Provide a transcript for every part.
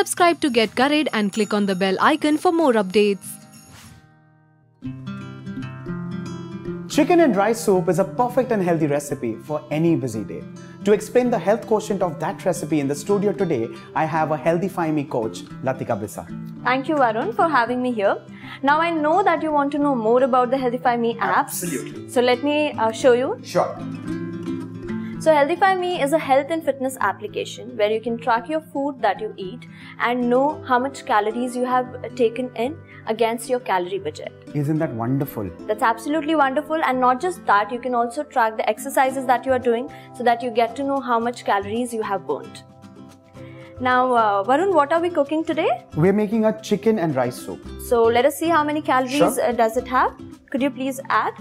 Subscribe to Get Curried and click on the bell icon for more updates. Chicken and rice soup is a perfect and healthy recipe for any busy day. To explain the health quotient of that recipe in the studio today, I have a Healthify Me coach, Latika Bisar. Thank you, Varun, for having me here. Now, I know that you want to know more about the Healthify Me app. Absolutely. So, let me show you. Sure. So, Healthify Me is a health and fitness application where you can track your food that you eat and know how much calories you have taken in against your calorie budget. Isn't that wonderful? That's absolutely wonderful, and not just that, you can also track the exercises that you are doing so that you get to know how much calories you have burnt. Now, Varun, what are we cooking today? We're making a chicken and rice soup. So let us see how many calories Sure. does it have. Could you please add?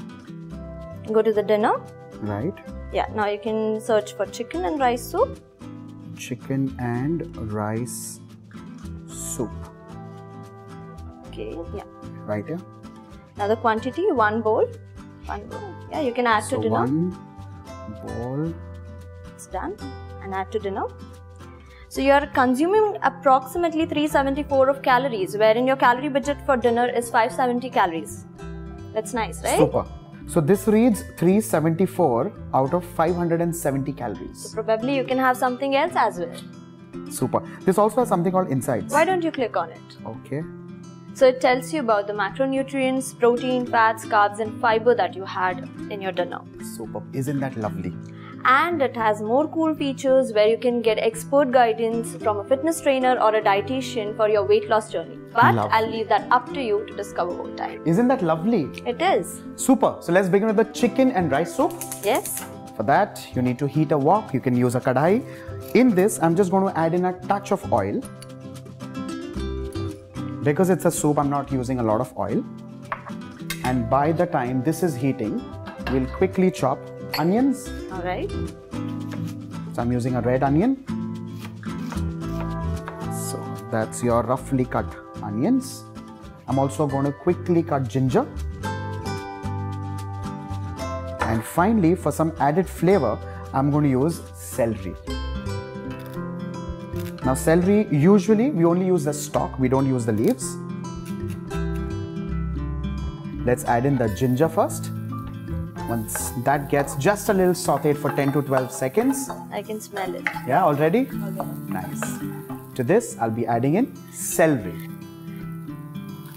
Go to the dinner. Right. Yeah, now you can search for chicken and rice soup. Chicken and rice soup. Okay, yeah. Right here. Now the quantity, one bowl. One bowl. Yeah, you can add to dinner. One bowl. It's done. And add to dinner. So you are consuming approximately 374 of calories, wherein your calorie budget for dinner is 570 calories. That's nice, right? Super. So this reads 374 out of 570 calories. So probably you can have something else as well. Super. This also has something called insights. Why don't you click on it? Okay. So it tells you about the macronutrients, protein, fats, carbs and fiber that you had in your dinner. Super. Isn't that lovely? And it has more cool features where you can get expert guidance from a fitness trainer or a dietitian for your weight loss journey. But Lovely. I'll leave that up to you to discover over time. Isn't that lovely? It is. Super. So let's begin with the chicken and rice soup. Yes. For that, you need to heat a wok. You can use a kadai. In this, I'm just going to add in a touch of oil. Because it's a soup, I'm not using a lot of oil. And by the time this is heating, we'll quickly chop onions. Alright. So I'm using a red onion. So that's your roughly cut onions. I'm also going to quickly cut ginger. And finally, for some added flavor, I'm going to use celery. Now celery, usually we only use the stalk, we don't use the leaves. Let's add in the ginger first. Once that gets just a little sauteed for 10 to 12 seconds. I can smell it. Yeah, already? Nice. To this, I'll be adding in celery.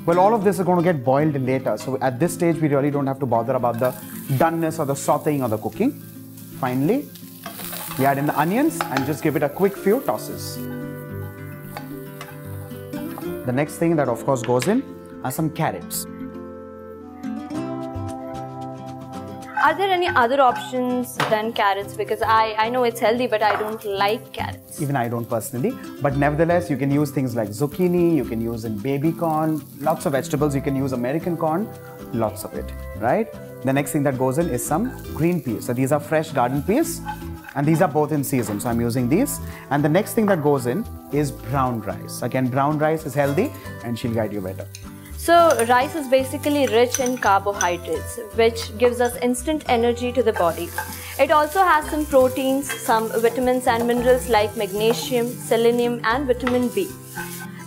Well, all of this is going to get boiled later. So at this stage, we really don't have to bother about the doneness or the sauteing or the cooking. Finally, we add in the onions and just give it a quick few tosses. The next thing that of course goes in are some carrots. Are there any other options than carrots? Because I know it's healthy, but I don't like carrots. Even I don't personally, but nevertheless, you can use things like zucchini, you can use in baby corn, lots of vegetables, you can use American corn, lots of it, right? The next thing that goes in is some green peas. So these are fresh garden peas and these are both in season. So I'm using these. And the next thing that goes in is brown rice. Again, brown rice is healthy and she'll guide you better. So rice is basically rich in carbohydrates, which gives us instant energy to the body. It also has some proteins, some vitamins and minerals like magnesium, selenium and vitamin B.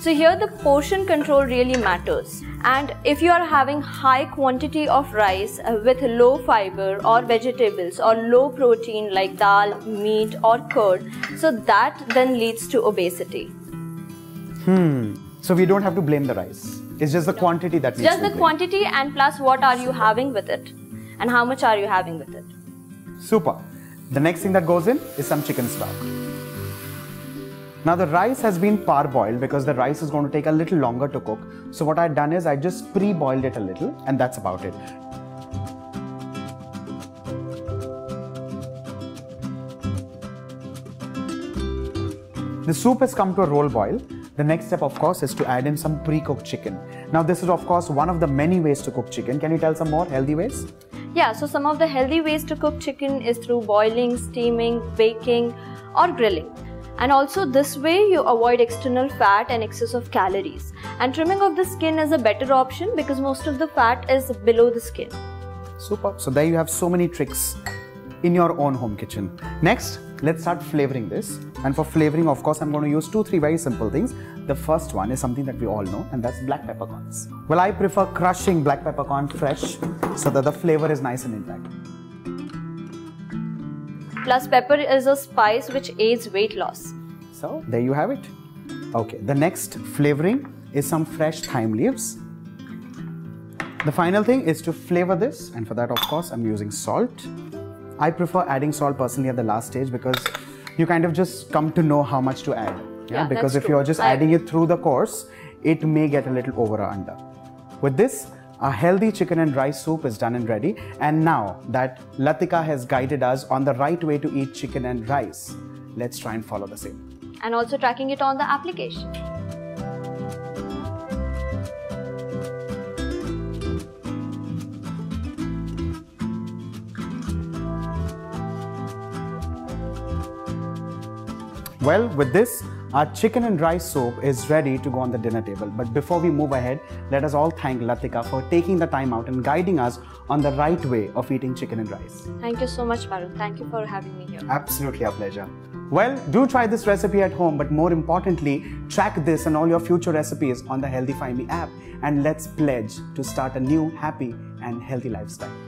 So here the portion control really matters. And if you are having high quantity of rice with low fiber or vegetables or low protein like dal, meat or curd, so that then leads to obesity. So we don't have to blame the rice. It's just the quantity that needs Just to the be blamed. quantity and plus what are you having with it and how much are you having with it. Super. The next thing that goes in is some chicken stock. Now the rice has been parboiled because the rice is going to take a little longer to cook. So what I've done is I just pre-boiled it a little and that's about it. The soup has come to a roll boil. The next step, of course, is to add in some pre-cooked chicken. Now, this is, of course, one of the many ways to cook chicken. Can you tell some more healthy ways? Yeah, so some of the healthy ways to cook chicken is through boiling, steaming, baking or grilling. And also this way you avoid external fat and excess of calories. And trimming of the skin is a better option because most of the fat is below the skin. Super. So there you have so many tricks in your own home kitchen. Next, let's start flavoring this. And for flavoring, of course, I'm going to use 2-3 very simple things. The first one is something that we all know, and that's black peppercorns. Well, I prefer crushing black peppercorn fresh so that the flavor is nice and intact. Plus, pepper is a spice which aids weight loss. So, there you have it. Okay, the next flavoring is some fresh thyme leaves. The final thing is to flavor this, and for that, of course, I'm using salt. I prefer adding salt personally at the last stage because you kind of just come to know how much to add. Yeah, because if true. you're just adding it through the course, it may get a little over or under. With this, a healthy chicken and rice soup is done and ready. And now that Latika has guided us on the right way to eat chicken and rice, let's try and follow the same. And also tracking it on the application. Well, with this, our chicken and rice soup is ready to go on the dinner table. But before we move ahead, let us all thank Latika for taking the time out and guiding us on the right way of eating chicken and rice. Thank you so much, Varun. Thank you for having me here. Absolutely a pleasure. Well, do try this recipe at home, but more importantly, track this and all your future recipes on the Healthify Me app, and let's pledge to start a new, happy and healthy lifestyle.